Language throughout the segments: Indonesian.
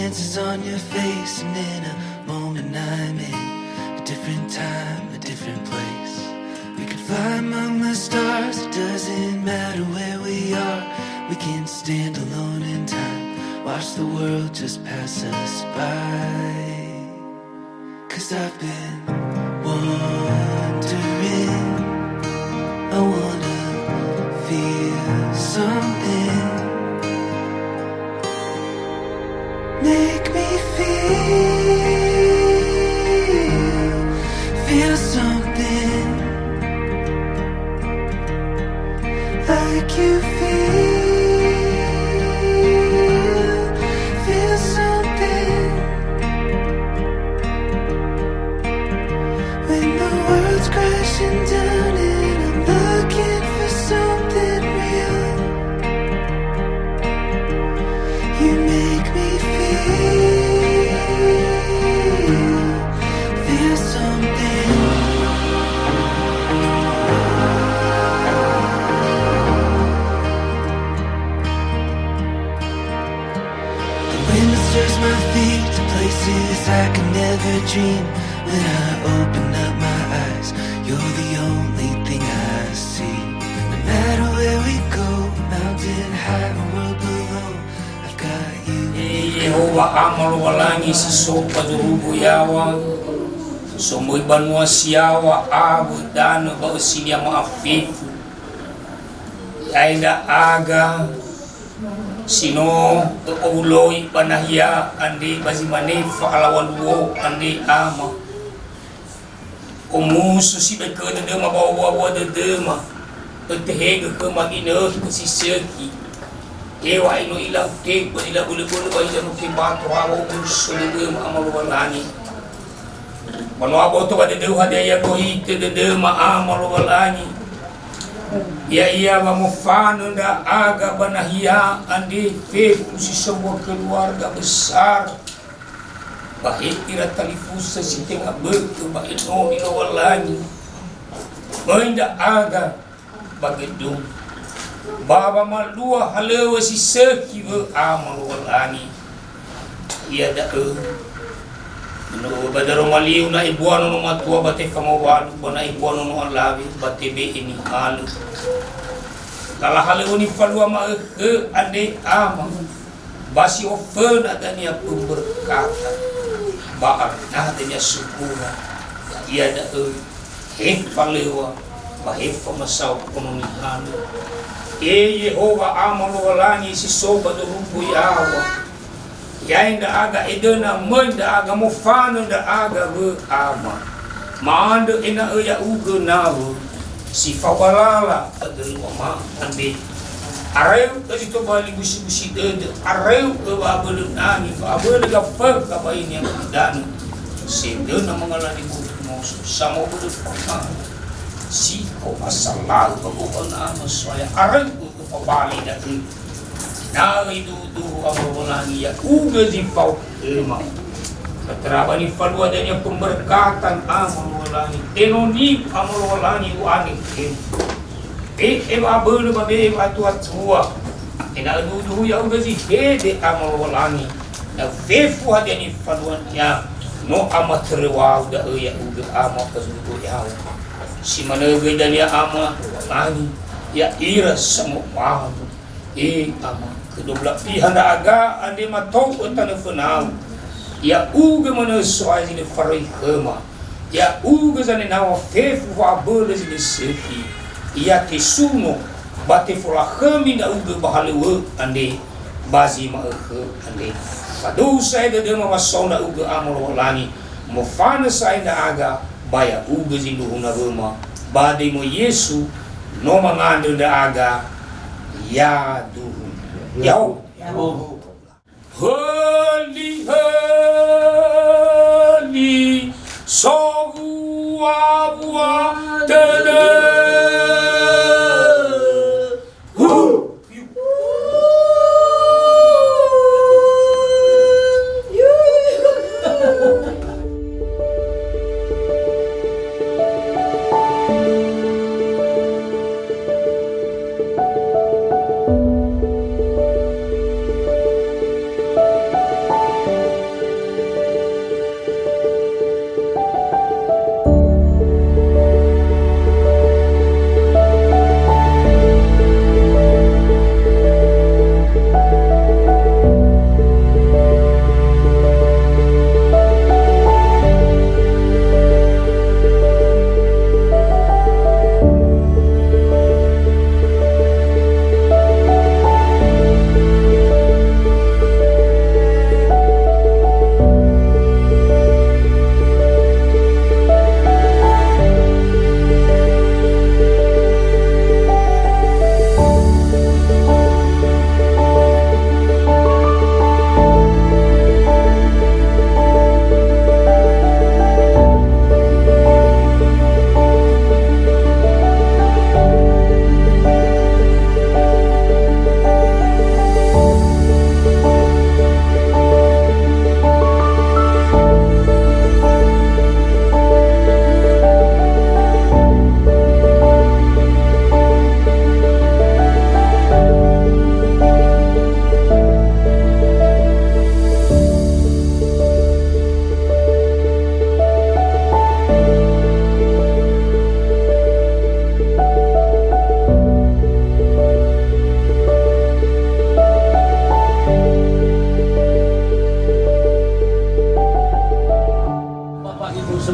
answers on your face, and in a moment I'm in a different time, a different place. We could fly among the stars, it doesn't matter where we are. We can stand alone in time, watch the world just pass us by. 'Cause I've been wondering, I wanna feel something. Make me feel something like you feel something. When the world's crashing down and I'm looking for something real, you make me feel something. The wind stirs my feet to places I could never dream. When I open up my eyes, you're the only thing I see. No matter where we go, mountain high or world below, I've got you. Yehova amal walangi sisopa durubu yawa somoy banwa siyawa abu dano ba usinya maafifu yainda aga sino to uloy panahya andi bazimane fa alawan wo andi ama umuso si bekode de mabawa de dema tehega ke magino kusiseki ewa ino ilang kek pa ila bulu-bulu pa ila nuki bato hawa usulugum amal walani manwabo to ba dedu hadaya ko hite dedu ma amal walani ya iya ba mufano da aga banahia andi fe si sebuah keluarga besar bahit ira talifusa si tenga betu ba ino walani benda aga bagedung Baba malua halewa si seki ve amal walani ia da no badaro maliu na ibuano no matua bate kamawalu bana ibuano no alawi bate be ini halu kala halewa ni falua ma ade ama basi ofen adanya pemberkatan baar adanya syukur ia da falewa bahif pemasau ekonomi halu Yehova amal walani si soba do rumbu yawa yainda aga edena menda aga mofano da aga be ama manda ina ya uga nawo si fawalala adel mama ande areu kasi to bali busi de areu ke babel nani babel ga fa ka baini dan si de na mangalani bu mo samo bu si ko masalah ko na masaya arang ko pabali na itu awalani ya uga di pau ema katraba ni falua adanya pemberkatan awalani tenoni awalani uani abel babe atu atua ina du ya uga di hede awalani na fefu adanya falua ya no amatrewa uga ya uga amakazu ya si managay dania ama ani ya ira sama mahu ama kedobla pihana aga ande matau utana funau ya uga mana soazi de farai kema ya uga zane nawa fefu wa bola zine sepi ya tesuno bate fora khami na uga bahalewe ande bazi ma ande padu sai de ma masona uga amol walani mofana sai na aga baya uga zinduhuna roma bade mo Yesu no mangando da aga ya duhun yau holy holy so wa tada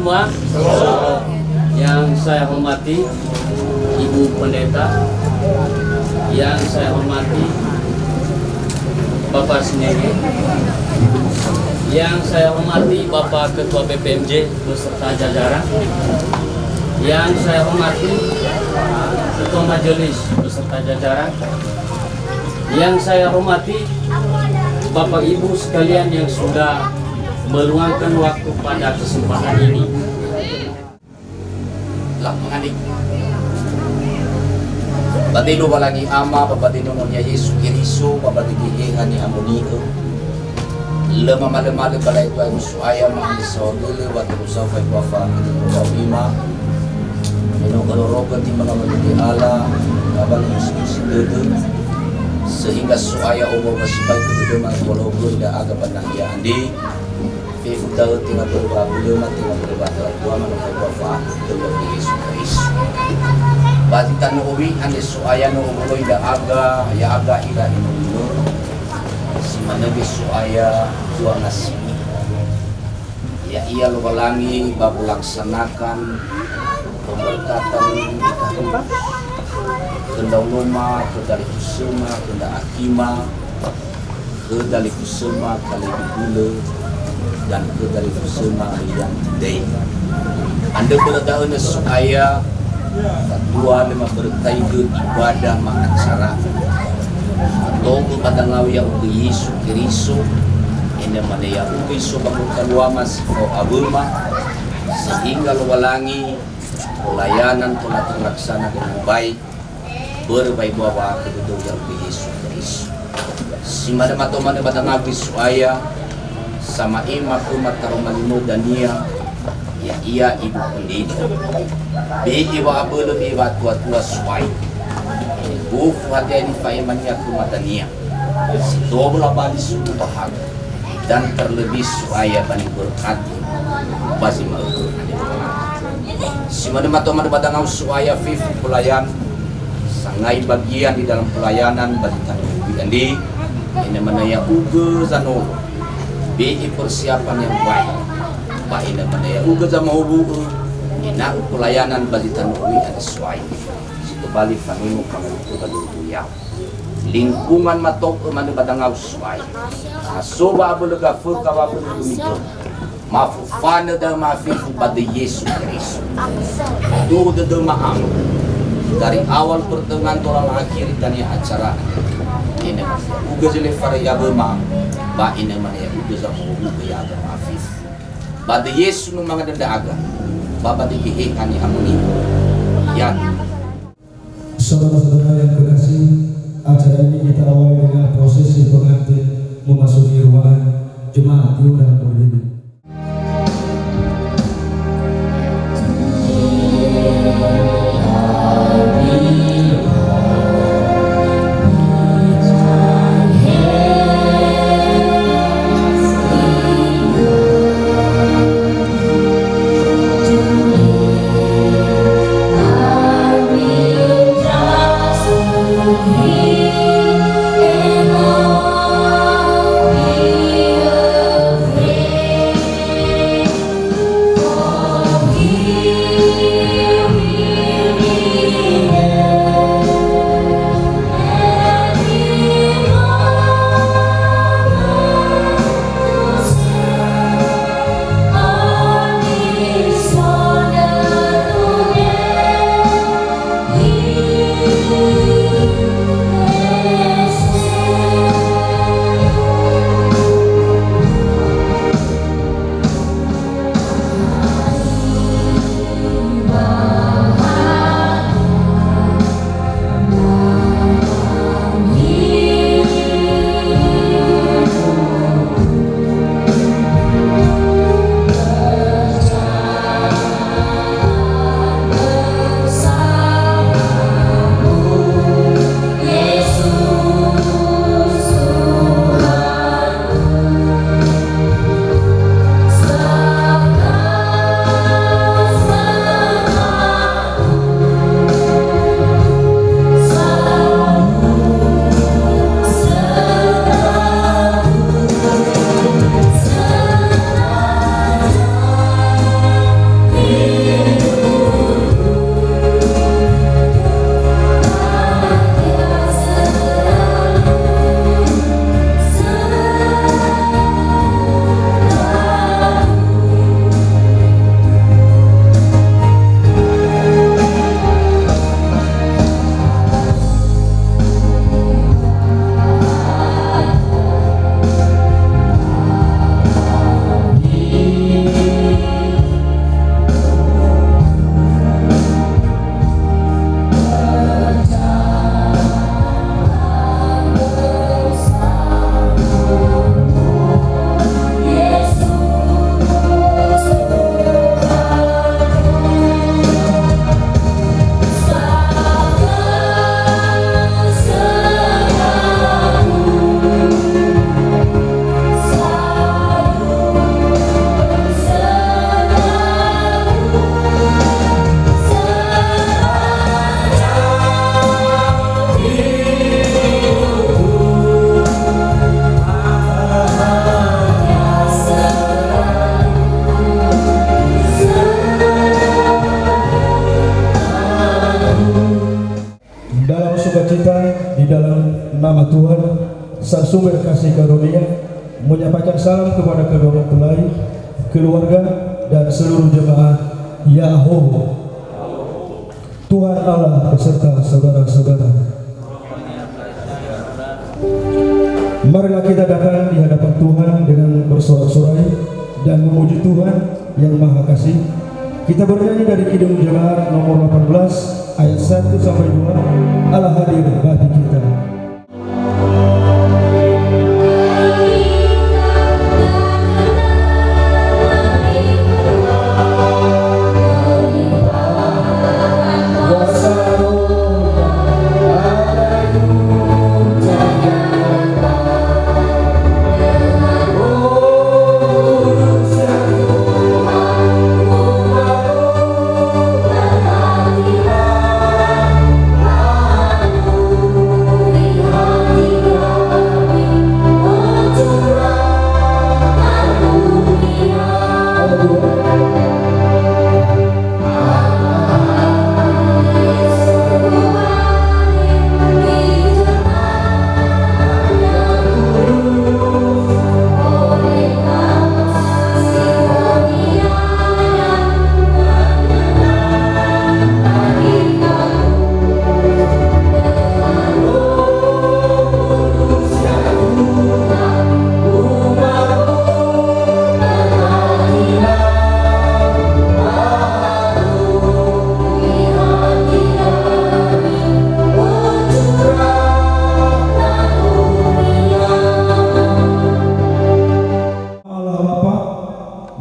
semua. Yang saya hormati Ibu Pendeta, yang saya hormati Bapak Sinege, yang saya hormati Bapak Ketua BPMJ beserta jajaran, yang saya hormati Ketua Majelis beserta jajaran, yang saya hormati Bapak Ibu sekalian yang sudah meluangkan waktu pada kesempatan ini. Lah mengadik batino balagi ama babatino mo niya Yesu Kiriso babatigi ni amonito lema male balay to ay musuaya mga isodule watu sa fay wafa ito bima ino kalorogan ti mga manitiala abang Yesus dedo sehingga suaya obo masibay kudu man kologo ida aga panahya andi Fifta tinggal berubah beliau mati berubah dalam dua mana berubah dalam Yesus Kristus. Bagi tanu uwi ane suaya no ulo ida aga ya aga ida ino si manabi suaya dua nasi. Ya ia lubalangi babu laksanakan pemberkatan kendang loma kedali kusuma kendang akima kedali kusuma kali digule dan ke dari bersama yang today. Anda berdaun supaya kedua lima bertai ke ibadah mengacara atau kepada ngawi yang Yesus Kristus ini mana yang Yesus bangun keluar masih kau abuma sehingga lualangi pelayanan telah terlaksana dengan baik berbaik bawa kedua yang Yesus Kristus. Si mana pada ngawi supaya sama ima kumat tarumalino dania ya ia ibu pendeta be iwa abelo be iwa tua suai bu hati ini faimania kumat dania si dobla bali suku bahag dan terlebih suaya bani berkati basi mau si mana pada ngau suaya fifu pelayan sangai bagian di dalam pelayanan bagi tanah andi ini menaya uge zanolo BI persiapan yang baik baik dan mana ya uga sama hubu ina pelayanan bagi tanui ada sesuai situ balik kami itu bagi ya lingkungan matok mana pada ngau sesuai soba abulega furka wabu itu mafu fana da mafifu pada Yesus Kristus itu de maam dari awal pertengahan tolong akhir dan ya acara ini uga jele variabel maam ba ina mana ya uga sama hubu ya ada mafif pada Yesus nu mga dadaga baba digihikan ni amuni yan. Saudara-saudara yang terkasih, acara ini kita awali dengan prosesi pengantin memasuki ruangan jemaat diundang berdiri. Be sumber kasih karunia, menyampaikan salam kepada kedua mempelai, keluarga, dan seluruh jemaat Yahweh. Tuhan Allah beserta saudara-saudara. Marilah kita datang di hadapan Tuhan dengan bersorak-sorai dan memuji Tuhan yang Maha Kasih. Kita bernyanyi dari Kidung Jemaat nomor 18 ayat 1 sampai 2. Allah hadir bagi kita.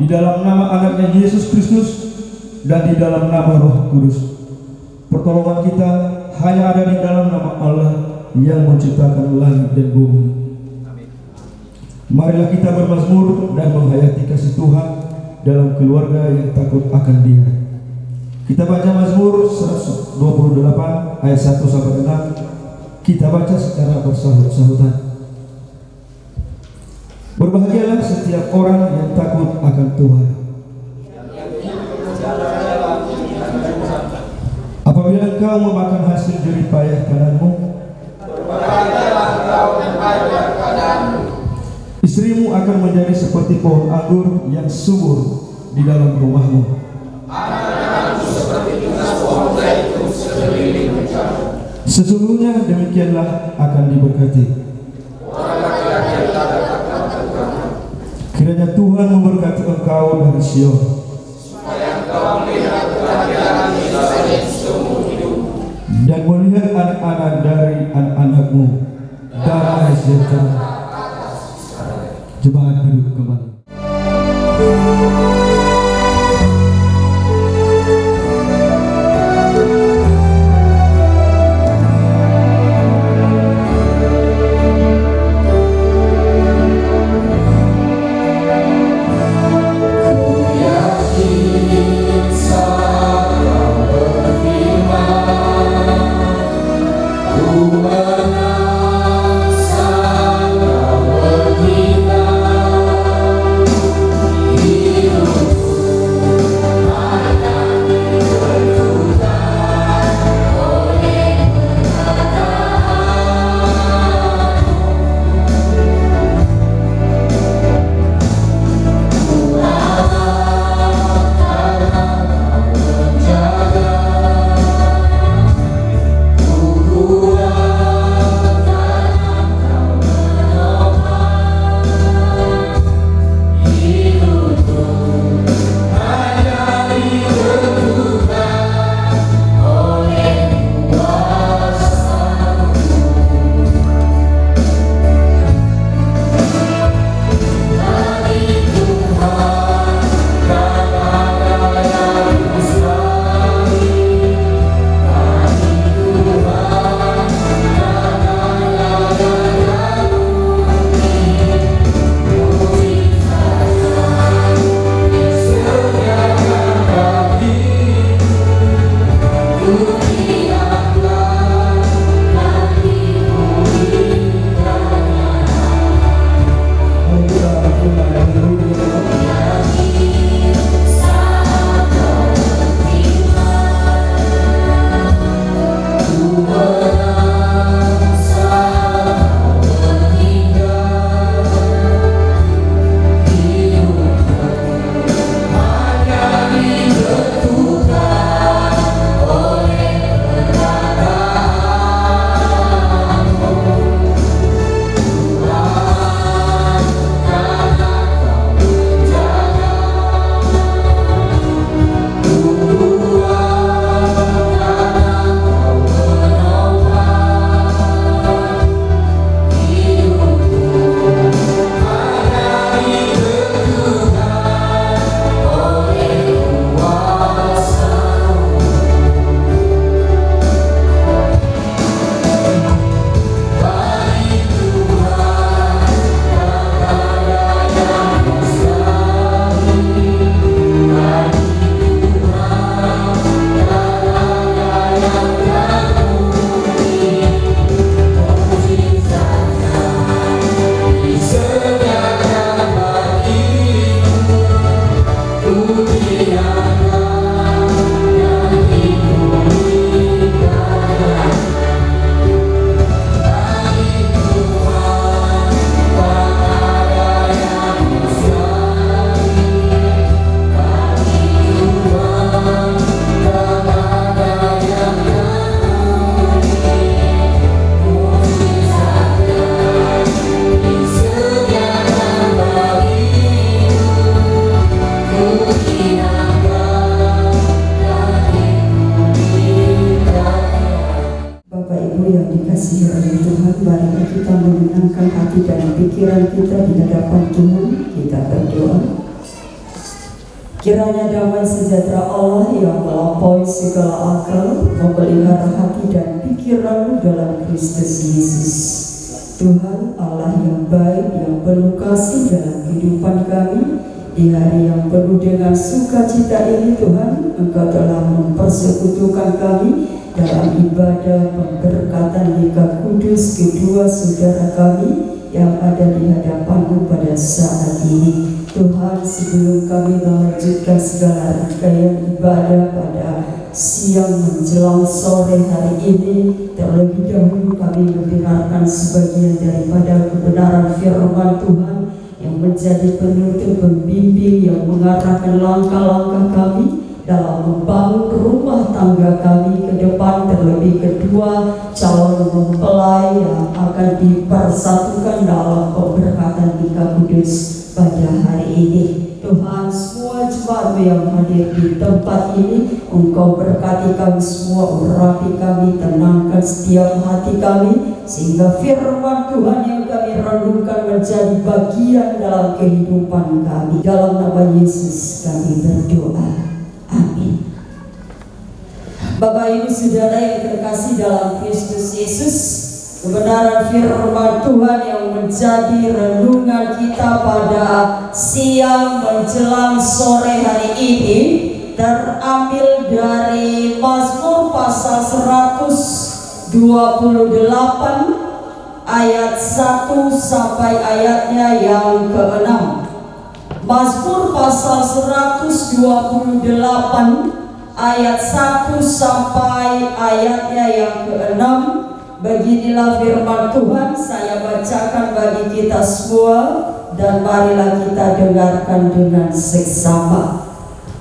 Di dalam nama anaknya Yesus Kristus dan di dalam nama Roh Kudus. Pertolongan kita hanya ada di dalam nama Allah yang menciptakan langit dan bumi. Marilah kita bermazmur dan menghayati kasih Tuhan dalam keluarga yang takut akan Dia. Kita baca Mazmur 128 ayat 1 sampai 6. Kita baca secara bersahut-sahutan. Berbahagialah setiap orang yang takut akan Tuhan. Apabila engkau memakan hasil jerih payah kananmu, istrimu akan menjadi seperti pohon anggur yang subur di dalam rumahmu. Sesungguhnya demikianlah akan diberkati. Kiranya Tuhan memberkati engkau dari Sion, dan melihat anak-anak dari anak-anakmu damai sejahtera. Jemaat duduk kembali. Ku menang sang berhina. pikiran kita di hadapan Tuhan, kita berdoa. Kiranya damai sejahtera Allah yang melampaui segala akal memelihara hati dan pikiranmu dalam Kristus Yesus. Tuhan Allah yang baik, yang penuh kasih dalam kehidupan kami, di hari yang penuh dengan sukacita ini Tuhan, Engkau telah mempersekutukan kami dalam ibadah pemberkatan nikah kudus kedua saudara kami yang ada di hadapan-Mu pada saat ini. Tuhan, sebelum kami melanjutkan segala rangkaian ibadah pada siang menjelang sore hari ini, terlebih dahulu kami mendengarkan sebagian daripada kebenaran firman Tuhan yang menjadi penuntun pembimbing yang mengarahkan langkah-langkah kami dalam membangun rumah tangga kami ke depan, terlebih kedua calon mempelai yang akan dipersatukan dalam pemberkatan nikah kudus pada hari ini. Tuhan, semua jemaat yang hadir di tempat ini, Engkau berkati kami semua, urapi kami, tenangkan setiap hati kami, sehingga firman Tuhan yang kami renungkan menjadi bagian dalam kehidupan kami. Dalam nama Yesus kami berdoa. Amin. Bapak Ibu Saudara yang terkasih dalam Kristus Yesus, kebenaran firman Tuhan yang menjadi renungan kita pada siang menjelang sore hari ini terambil dari Mazmur pasal 128 ayat 1 sampai ayatnya yang ke-6. Mazmur pasal 128 ayat 1 sampai ayatnya yang ke-6. Beginilah firman Tuhan, saya bacakan bagi kita semua dan marilah kita dengarkan dengan seksama.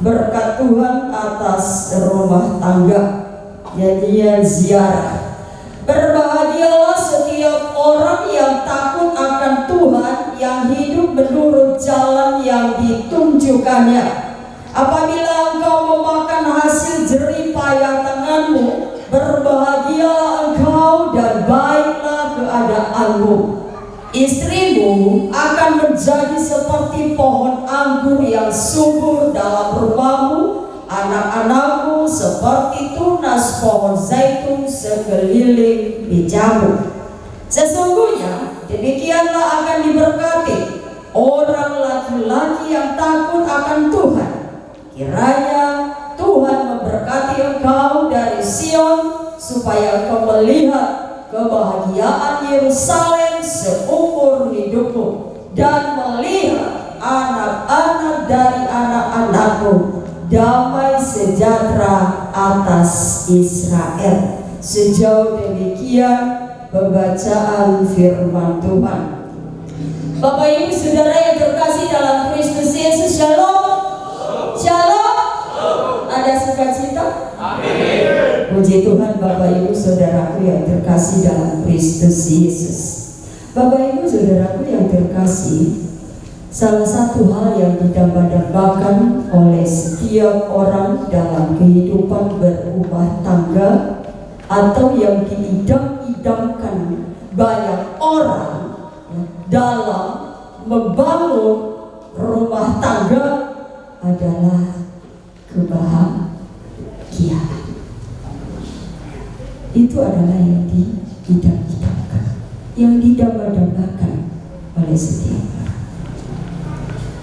Berkat Tuhan atas rumah tangga, nyanyian ziarah. Berbahagialah setiap orang yang takut akan Tuhan, yang hidup menurut jalan yang ditunjukkannya. Apabila engkau memakan hasil jerih payah tanganmu, berbahagialah engkau dan baiklah keadaanmu. Istrimu akan menjadi seperti pohon anggur yang subur dalam rumahmu, anak-anakmu seperti tunas pohon zaitun sekeliling mejamu. Sesungguhnya demikianlah akan diberkati orang laki-laki yang takut akan Tuhan. Kiranya Tuhan memberkati engkau dari Sion, supaya engkau melihat kebahagiaan Yerusalem seumur hidupmu, dan melihat anak-anak dari anak-anakmu, damai sejahtera atas Israel. Sejauh demikian pembacaan firman Tuhan. Bapak Ibu Saudara yang terkasih dalam Kristus Yesus, shalom. Shalom. Ada sukacita? Amin. Puji Tuhan Bapak Ibu Saudaraku yang terkasih dalam Kristus Yesus. Bapak Ibu Saudaraku yang terkasih, salah satu hal yang didambakan oleh setiap orang dalam kehidupan berumah tangga, atau yang diidam-idamkan banyak orang dalam membangun rumah tangga, adalah kebahagiaan. Itu adalah yang diidam-idamkan, yang didamba-dambakan oleh setiap orang.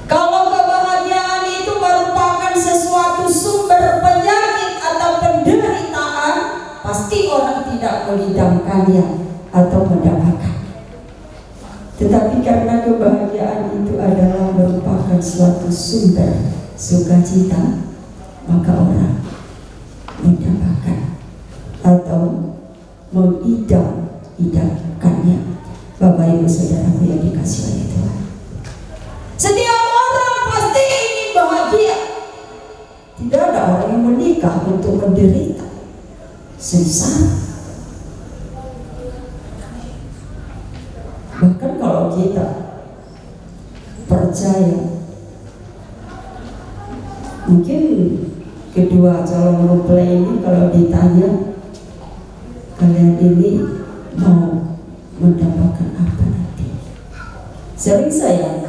Kalau kebahagiaan itu merupakan sesuatu sumber penyakit atau penderitaan, pasti orang tidak mengidamkannya atau mendapatkan. Tetapi karena kebahagiaan itu adalah merupakan suatu sumber sukacita, maka orang mendapatkan atau mengidam-idamkannya. Bapak Ibu Saudaraku yang dikasihi oleh Tuhan, setiap orang pasti ingin bahagia. Tidak ada orang yang menikah untuk menderita, susah. Bahkan kalau kita percaya, mungkin kedua calon mempelai ini kalau ditanya, kalian ini mau mendapatkan apa nanti? Sering saya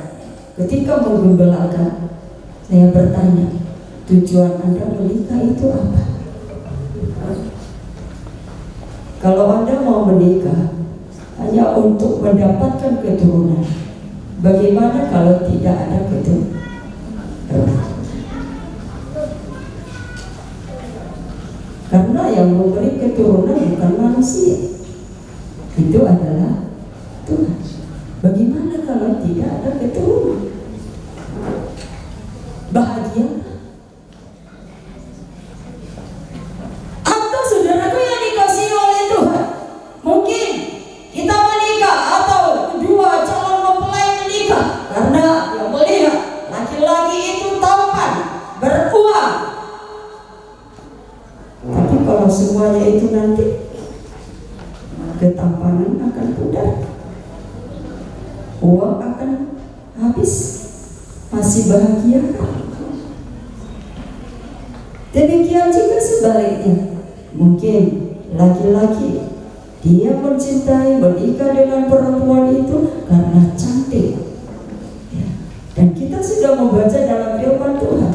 ketika menggembalakan, saya bertanya, tujuan Anda menikah itu apa? Kalau Anda mau menikah hanya untuk mendapatkan keturunan, bagaimana kalau tidak ada keturunan? Karena yang memberi keturunan bukan manusia, itu adalah Tuhan. Bagaimana kalau tidak ada keturunan? Bahagia? Atau saudaraku yang dikasihi oleh Tuhan, mungkin kita menikah atau kedua calon mempelai menikah karena yang melihat laki-laki itu tampan, beruang. Tapi kalau semuanya itu nanti ketampanan akan pudar, uang akan habis, masih bahagia kan? Demikian juga sebaliknya, mungkin laki-laki dia mencintai, menikah dengan perempuan itu karena cantik, ya. Dan kita sudah membaca dalam firman Tuhan,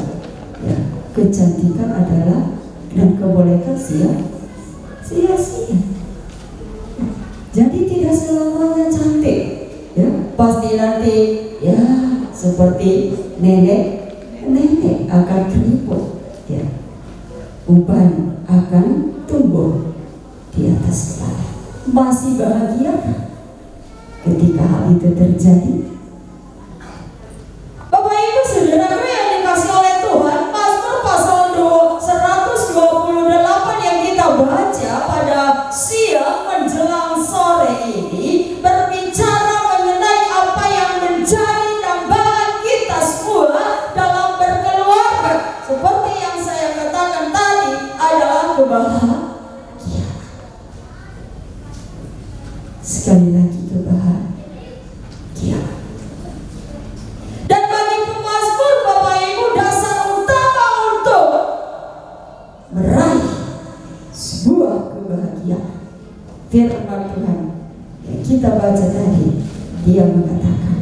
ya, kecantikan adalah dan kebolehan sia-sia. Jadi tidak selamanya cantik, ya. Pasti nanti ya seperti nenek akan keriput, ya. Uban akan tumbuh di atas kepala. Masih bahagia ketika hal itu terjadi? Bapak Ibu saudaraku yang dikasih oleh Tuhan, Mazmur pasal 128 yang kita baca pada siang menjelang sore ini berbicara mengenai apa yang menjadi dambaan kita semua dalam berkeluarga. Seperti yang saya katakan tadi, adalah kebahagiaan. Sekali lagi kebahagiaan. Dan bagi pemazmur Bapak Ibu, dasar utama untuk meraih sebuah kebahagiaan, firman Tuhan yang kita baca tadi, dia mengatakan,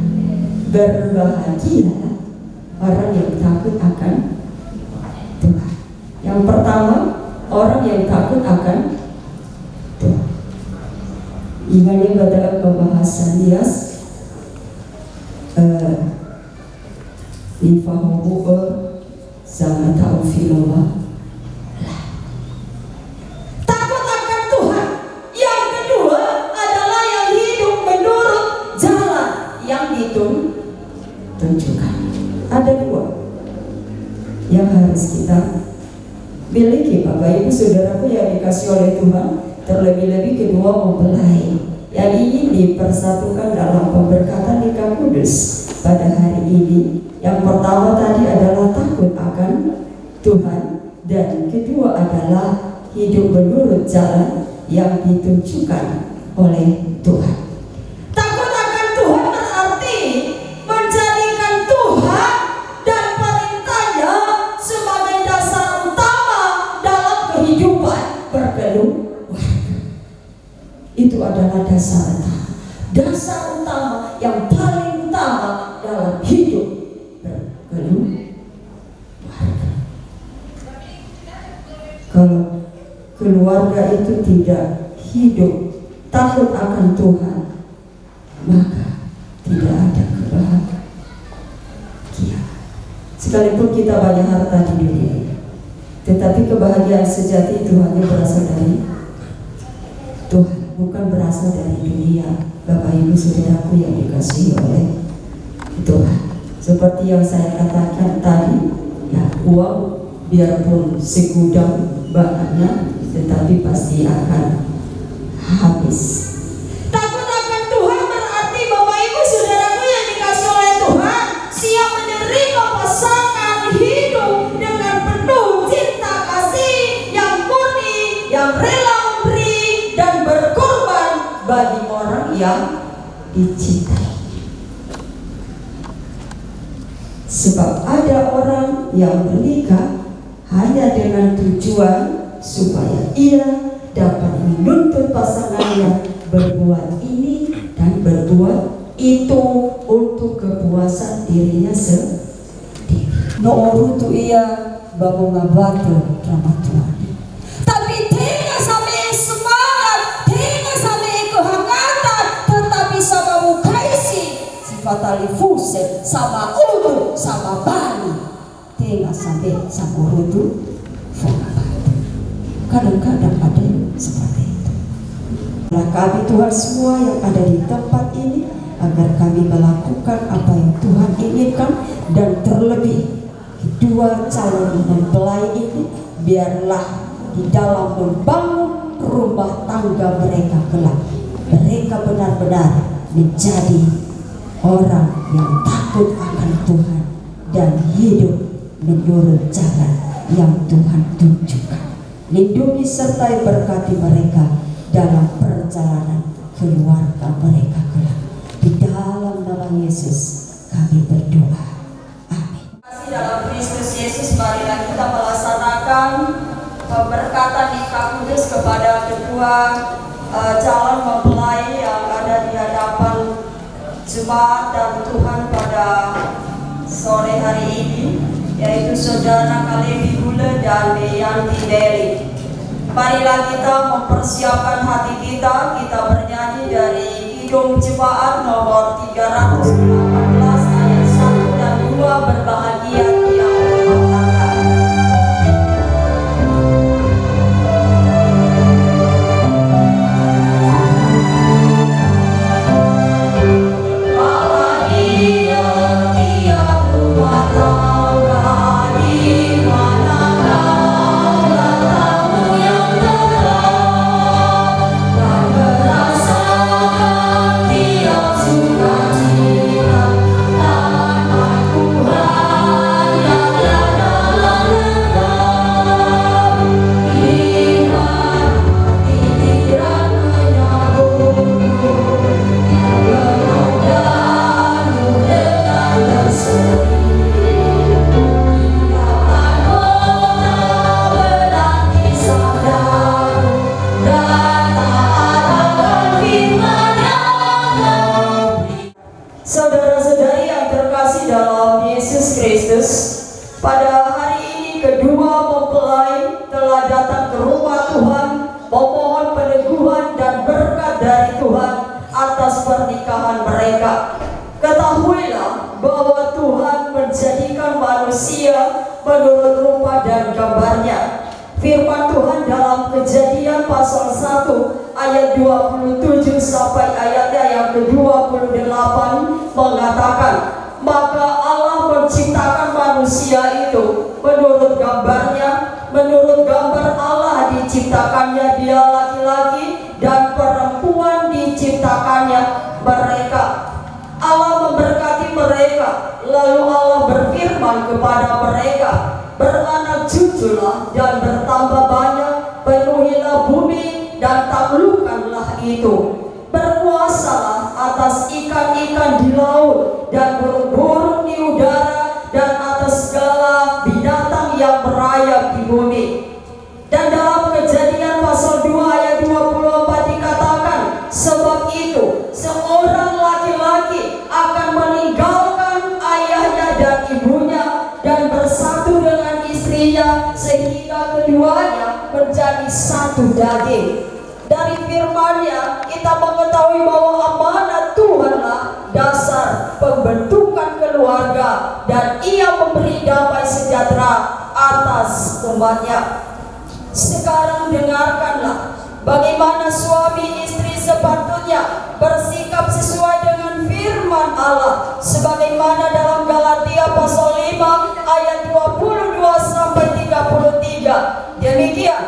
berbahagialah orang yang takut akan Tuhan. Yang pertama, orang yang takut akan Tuhan. Imannya dalam pembahasan Dias Nifahobu sama ta'ufilallah, takut akan Tuhan. Yang kedua adalah yang hidup menurut jalan yang ditunjukkan. Ada dua yang harus kita miliki, Bapak Ibu saudaraku yang dikasih oleh Tuhan. Terlebih-lebih kedua mempelai yang ingin dipersatukan dalam pemberkatan nikah kudus pada hari ini. Yang pertama tadi adalah takut akan Tuhan, dan kedua adalah hidup menurut jalan yang ditunjukkan oleh Tuhan. Takut akan Tuhan berarti menjadikan Tuhan dan perintahnya sebagai dasar utama dalam kehidupan berkeluarga. Itu adalah dasar utama yang paling utama dalam hidup berkeluarga. Kalau keluarga itu tidak hidup takut akan Tuhan, maka tidak ada kebahagiaan. Sekalipun kita banyak harta di dunia, tetapi kebahagiaan sejati itu hanya berasal dari Tuhan, bukan berasal dari dunia. Bapak Ibu saudaraku yang dikasihi oleh Tuhan, seperti yang saya katakan tadi, ya, uang biarpun segudang banyaknya, tetapi pasti akan habis. Takut akan Tuhan berarti Bapak Ibu saudaraku yang dikasihi oleh Tuhan, siap menerima pasangan hidup dengan penuh cinta kasih yang murni, yang rela memberi dan berkorban bagi orang yang dicintai. Sebab ada orang yang menikah hanya dengan tujuan supaya ia dapat menuntut pasangannya berbuat ini dan berbuat itu untuk kepuasan dirinya sendiri. No tu ia bawa ngabatu drama Tuhan. Tapi tidak sampai semangat, tidak sampai kehangatan, tetapi sama mukaisi sifat alifuse sama udu sama bani, tidak sampai sama udu fongabatu. Kadang-kadang ada yang seperti itu. Nah, kami Tuhan semua yang ada di tempat ini, agar kami melakukan apa yang Tuhan inginkan, dan terlebih kedua calon mempelai ini biarlah di dalam membangun rumah tangga mereka kelak, mereka benar-benar menjadi orang yang takut akan Tuhan dan hidup menurut jalan yang Tuhan tunjukkan. Lindungi serta berkati mereka dalam perjalanan keluarga mereka kelak. Di dalam nama Yesus kami berdoa. Amin. Dalam Kristus Yesus, marilah kita melaksanakan pemberkatan nikah kudus kepada kedua calon mempelai yang ada di hadapan jemaat dan Tuhan pada sore hari ini, yaitu Saudara Kalebi Gule dan Deyanti Deli. Marilah kita mempersiapkan hati kita bernyanyi dari Kidung Jemaat nomor 318 ayat 1 dan 2, berbahagia tiap rumah tangga. Bahagia tiap rumah tangga di mana saudara-saudari yang terkasih dalam Yesus Kristus, pada hari ini kedua mempelai telah datang ke rumah Tuhan memohon peneguhan dan berkat dari Tuhan atas pernikahan mereka. Ketahuilah bahwa Tuhan menjadikan manusia menurut rupa dan gambarnya. Firman Tuhan dalam Kejadian pasal 1 ayat 27 sampai ayatnya yang ke-28 mengatakan, maka Allah menciptakan manusia itu menurut gambarnya, menurut gambar Allah diciptakannya dia laki-laki dan perempuan diciptakannya mereka. Allah memberkati mereka, lalu Allah berfirman kepada mereka, beranak cuculah dan bertambah banyak, penuhilah bumi dan taklukkanlah itu. Berkuasalah atas ikan-ikan di laut dan burung-burung di udara dan atas segala binatang yang merayap di bumi. Dan dalam Kejadian pasal 2 ayat 24 dikatakan, sebab itu seorang laki-laki akan meninggalkan ayahnya dan ibunya dan bersatu dengan istrinya sehingga keduanya menjadi satu daging. Dari firman-Nya kita mengetahui bahwa amanat Tuhanlah dasar pembentukan keluarga dan Ia memberi damai sejahtera atas umat-Nya. Sekarang dengarkanlah bagaimana suami istri sepatutnya bersikap sesuai dengan firman Allah, sebagaimana dalam Galatia pasal 5 ayat 22 sampai 33. Demikian,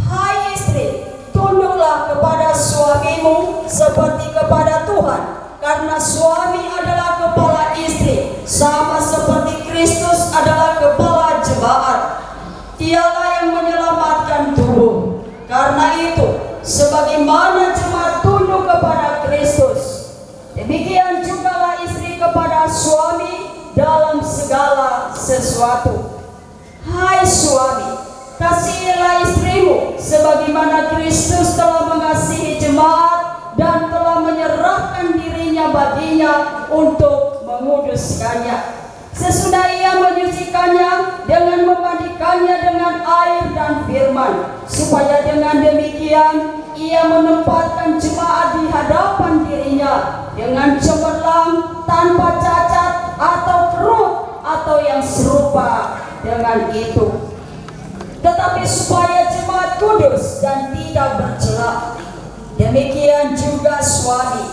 hai istri, tunduklah kepada suamimu seperti kepada Tuhan, karena suami adalah kepala istri, sama seperti Kristus adalah kepala jemaat. Dialah yang menyelamatkan tubuh. Karena itu, sebagaimana jemaat tunduk kepada Kristus, demikian jugalah istri kepada suami dalam segala sesuatu. Hai suami, kasihilah istrimu sebagaimana Kristus telah mengasihi jemaat dan telah menyerahkan dirinya baginya untuk menguduskannya. Sesudah ia menyucikannya dengan memandikannya dengan air dan firman, supaya dengan demikian ia menempatkan jemaat di hadapan dirinya dengan cemerlang, tanpa cacat atau kerut atau yang serupa dengan itu. Tetapi supaya jemaat kudus dan tidak bercela, demikian juga suami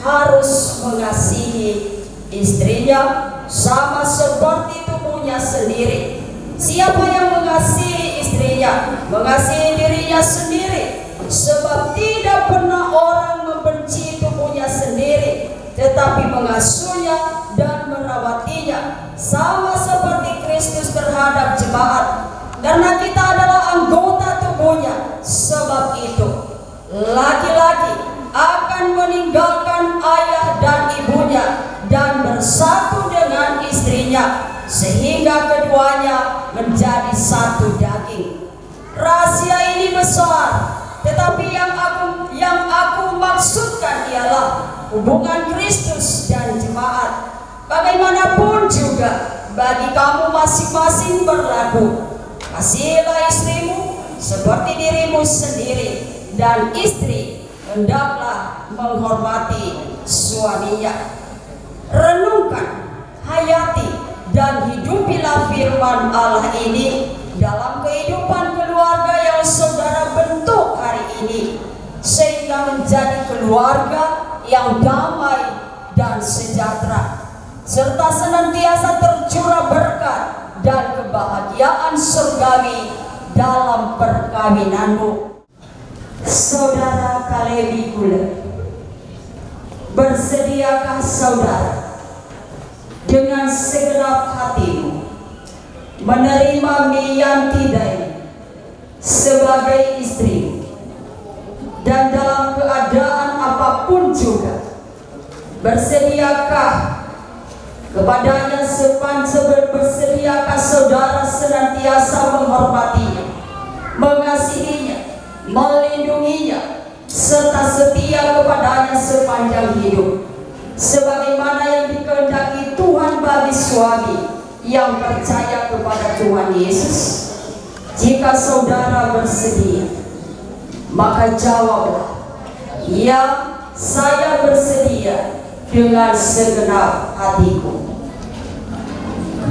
harus mengasihi istrinya sama seperti tubuhnya sendiri. Siapa yang mengasihi istrinya, mengasihi dirinya sendiri, sebab tidak pernah orang membenci tubuhnya sendiri, tetapi mengasuhnya dan merawatinya, sama seperti Kristus terhadap jemaat, karena kita adalah anggota tubuhnya. Sebab itu laki-laki akan meninggalkan ayah dan ibunya dan bersatu dengan istrinya, sehingga keduanya menjadi satu daging. Rahasia ini besar, tetapi yang aku maksudkan ialah hubungan Kristus dan jemaat. Bagaimanapun juga bagi kamu masing-masing berlaku, kasihilah istrimu seperti dirimu sendiri, dan istri hendaklah menghormati suaminya. Renungkan, hayati, dan hidupilah firman Allah ini dalam kehidupan keluarga yang saudara bentuk hari ini, sehingga menjadi keluarga yang damai dan sejahtera, serta senantiasa tercurah berkat dan kebahagiaan surgawi dalam perkawinanmu. Saudara Kalebi Gula, bersediakah saudara dengan segenap hatimu menerima Miyanti Daini sebagai istri, dan dalam keadaan apapun juga bersediakah kepadanya bersediakah saudara senantiasa menghormatinya, mengasihinya, melindunginya, serta setia kepadanya sepanjang hidup, sebagaimana yang dikehendaki Tuhan bagi suami yang percaya kepada Tuhan Yesus. Jika saudara bersedia, maka jawablah, ya, saya bersedia dengan segenap hatiku.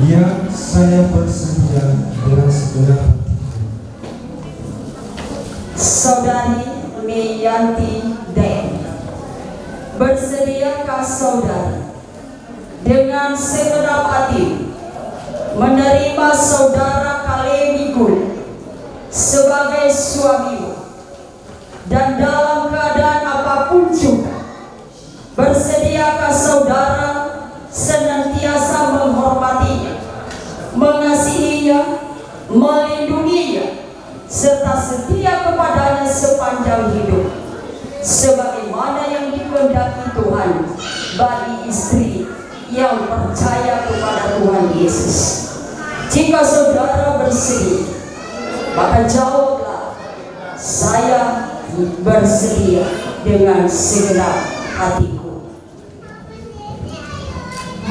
Ya, saya bersedia dengan segenap hatiku. Saudari Miyanti Daini, bersediakah saudari dengan segenap hati menerima saudara Kalebi Gula sebagai suamimu, dan dalam keadaan apapun juga bersediakah saudara senantiasa menghormatinya, mengasihinya, melindunginya, serta setia kepadanya sepanjang hidup, sebagaimana yang dikehendaki Tuhan bagi istri yang percaya kepada Tuhan Yesus. Jika saudara bersedia, maka jawablah, saya bersedia dengan segenap hatiku.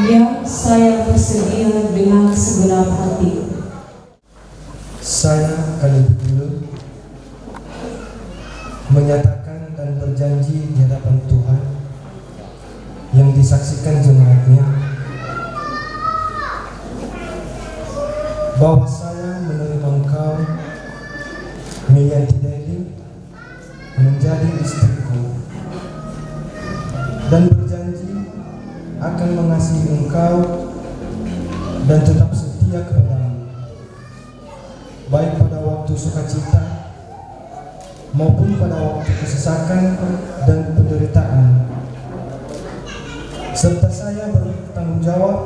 Ya, saya bersedia dengan segenap hati. Saya Kalebi Gula menyatakan dan berjanji di hadapan Tuhan yang disaksikan jemaatnya bahwa saya menerima engkau, Miyanti Daini, menjadi istriku, dan berjanji akan mengasihi engkau dan tetap setia kepadamu, baik pada waktu sukacita maupun pada waktu kesesakan dan penderitaan, serta saya bertanggung jawab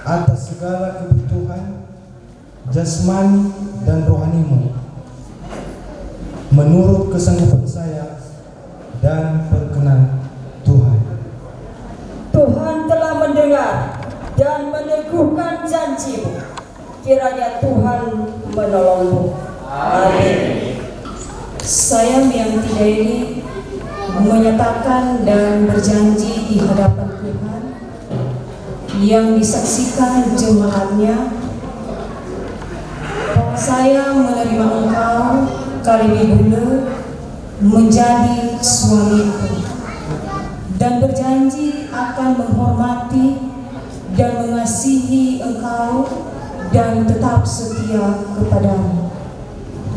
atas segala kebutuhan jasmani dan rohanimu menurut kesanggupan saya dan perkenan Tuhan. Tuhan telah mendengar dan meneguhkan janjimu. Kiranya Tuhan menolongmu. Amin. Saya Miyanti Daini menyatakan dan berjanji di hadapan Tuhan yang disaksikan jemaatnya bahwa saya menerima engkau Kalibibule menjadi suamiku dan berjanji akan menghormati dan mengasihi engkau dan tetap setia kepadamu,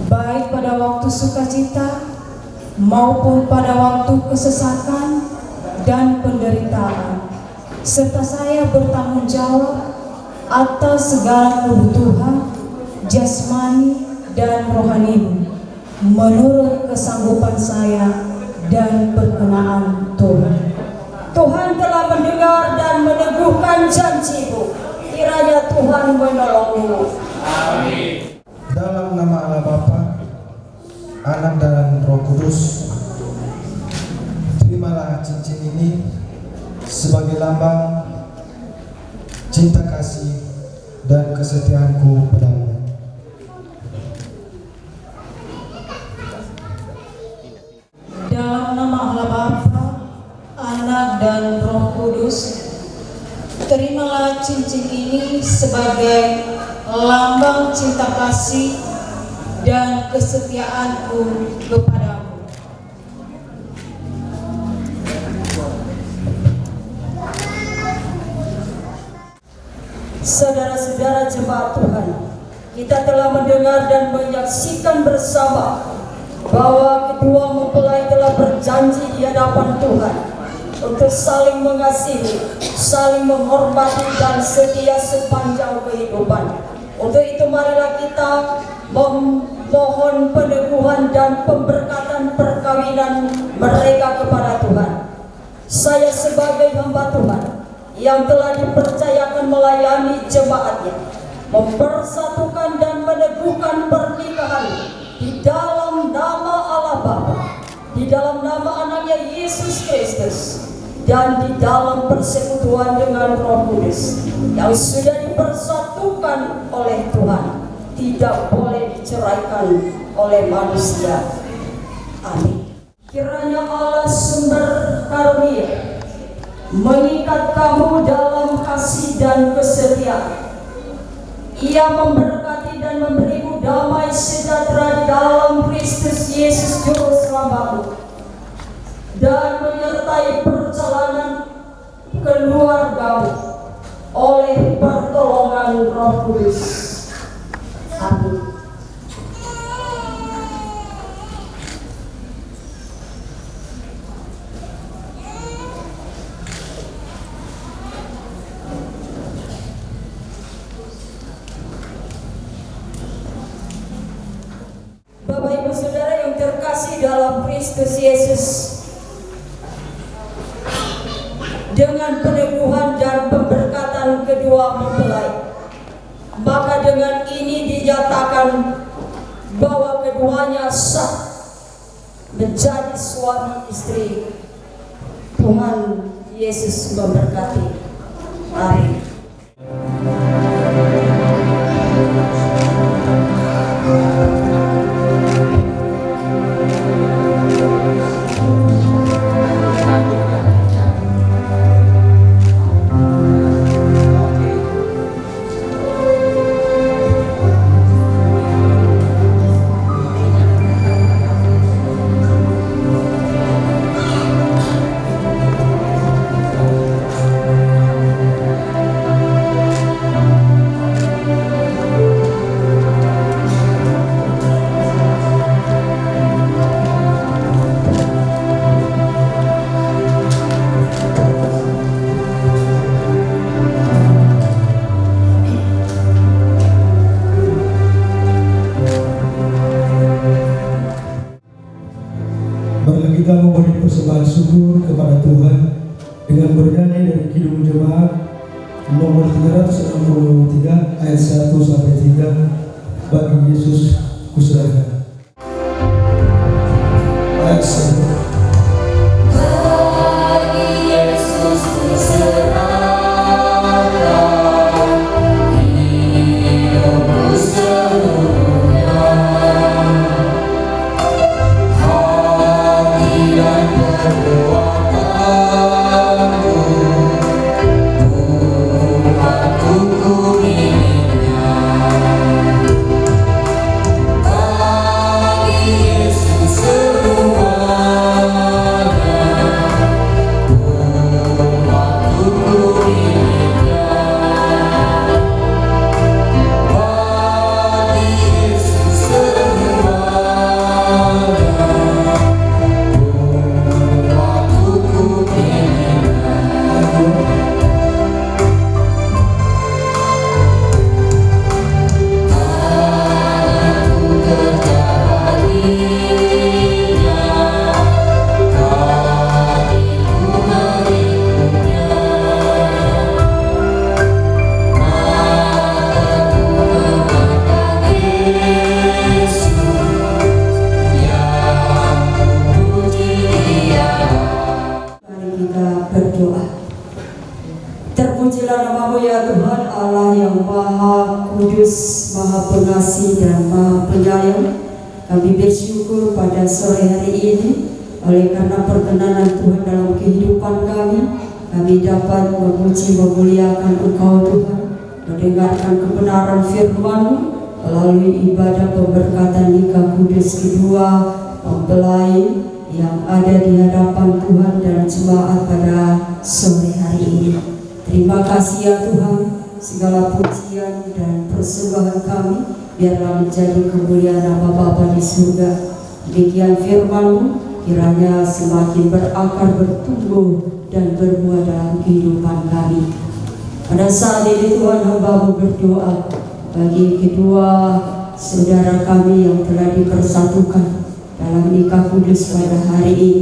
baik pada waktu sukacita maupun pada waktu kesesakan dan penderitaan, serta saya bertanggung jawab atas segala kebutuhan jasmani dan rohani menurut kesanggupan saya dan perkenaan Tuhan. Tuhan telah mendengar dan meneguhkan janji-Mu. Kiranya Tuhan menolong-Mu. Dalam nama Allah Bapa, Anak dan Roh Kudus, terimalah cincin ini sebagai lambang cinta kasih dan kesetiaanku padamu. Dalam nama Allah Bapa, Anak dan Roh Kudus, terimalah cincin ini sebagai lambang cinta kasih dan kesetiaanku kepadamu. Saudara-saudara jemaat Tuhan, kita telah mendengar dan menyaksikan bersama bahwa kedua mempelai telah berjanji di hadapan Tuhan untuk saling mengasihi, saling menghormati dan setia sepanjang kehidupan. Untuk itu marilah kita memohon peneguhan dan pemberkatan perkawinan mereka kepada Tuhan. Saya sebagai hamba Tuhan yang telah dipercayakan melayani jemaatnya, mempersatukan dan meneguhkan pernikahan di dalam nama Allah Bapa, di dalam nama anaknya Yesus Kristus, dan di dalam persekutuan dengan Roh Kudus yang sudah dipersatukan oleh Tuhan, tidak boleh diceraikan oleh manusia. Amin. Kiranya Allah sumber karunia mengikat kamu dalam kasih dan kesetiaan. Ia memberkati dan memberimu damai sejahtera di dalam Kristus Yesus Juru Selamatmu, dan menyertai perjalanan keluargamu oleh pertolongan Roh Kudus. Amin. Bapak Ibu Saudara yang terkasih dalam Kristus Yesus, dengan peneguhan dan pemberkatan kedua mempelai, maka dengan ini dinyatakan bahwa keduanya sah menjadi suami istri. Tuhan Yesus memberkati. Amin. Marilah kita memberi persembahan syukur kepada Tuhan dengan bernyanyi dari Kidung Jemaat nomor 363 ayat 1 sampai 3, bagi Yesus kuserahkan. Ayat 1. Kudus, Maha Pengasih dan Maha Penyayang, kami bersyukur pada sore hari ini oleh karena perkenanan Tuhan dalam kehidupan kami dapat memuji memuliakan Engkau Tuhan, mendengarkan kebenaran firman-Mu melalui ibadah pemberkatan nikah kudus kedua mempelai yang ada di hadapan Tuhan dan jemaat pada sore hari ini. Terima kasih ya Tuhan, segala pujian dan persembahan kami biarlah menjadi kemuliaan nama Bapa di surga. Demikian firman-Mu kiranya semakin berakar, bertumbuh dan berbuah dalam kehidupan kami. Pada saat ini Tuhan, hamba-Mu berdoa bagi kedua saudara kami yang telah dipersatukan dalam nikah kudus pada hari ini,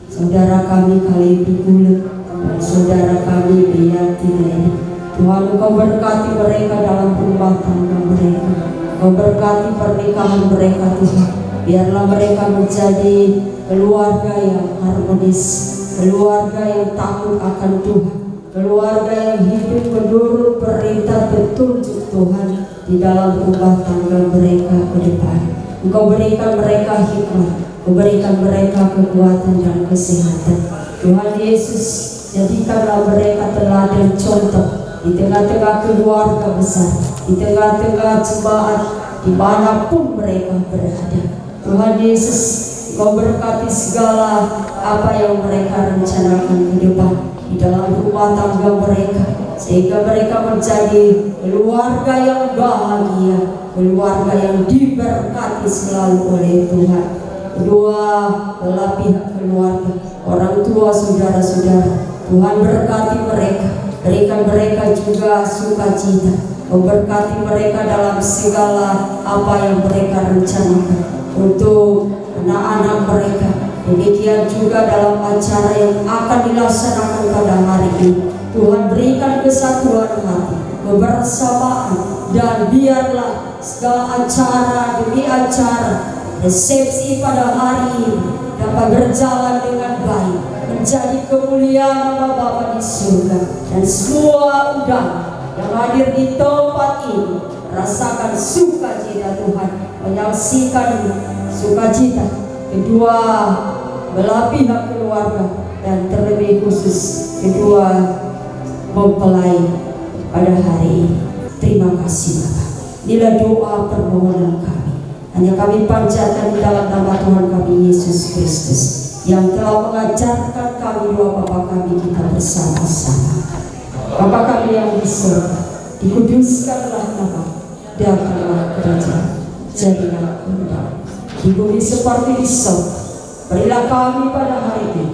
saudara kami Kalebi Gule dan saudara kami Beyanti Leni. Tuhan, Engkau berkati mereka dalam rumah tangga mereka, Engkau berkati pernikahan mereka Tuhan. Biarlah mereka menjadi keluarga yang harmonis, keluarga yang takut akan Tuhan, keluarga yang hidup menurut perintah petunjuk Tuhan di dalam rumah tangga mereka ke depan. Engkau berikan mereka hikmat, Engkau berikan mereka kekuatan dan kesehatan. Tuhan Yesus, jadikanlah mereka teladan contoh di tengah-tengah keluarga besar, di tengah-tengah jemaat, dimanapun mereka berada. Tuhan Yesus, Engkau berkati segala apa yang mereka rencanakan ke depan di dalam rumah tangga mereka, sehingga mereka menjadi keluarga yang bahagia, keluarga yang diberkati selalu oleh Tuhan. Kedua belah pihak keluarga, orang tua, saudara-saudara, Tuhan berkati mereka, berikan mereka juga sukacita, memberkati mereka dalam segala apa yang mereka rencanakan untuk anak-anak mereka. Demikian juga dalam acara yang akan dilaksanakan pada hari ini, Tuhan berikan kesatuan hati, kebersamaan, dan biarlah segala acara demi acara resepsi pada hari ini dapat berjalan dengan baik, menjadi kemuliaan nama Bapa di surga. Dan semua undangan yang hadir di tempat ini rasakan sukacita Tuhan, menyaksikan sukacita kedua belah pihak keluarga dan terlebih khusus kedua mempelai pada hari ini. Terima kasih Bapa. Inilah doa permohonan kami, hanya kami panjatkan di dalam nama Tuhan kami Yesus Kristus yang telah mengajarkan kami doa Bapa kami kita bersama-sama. Bapa kami yang di surga, dikuduskanlah nama, datanglah kerajaan, jadilah kehendak-Mu di bumi seperti di surga. Berilah kami pada hari ini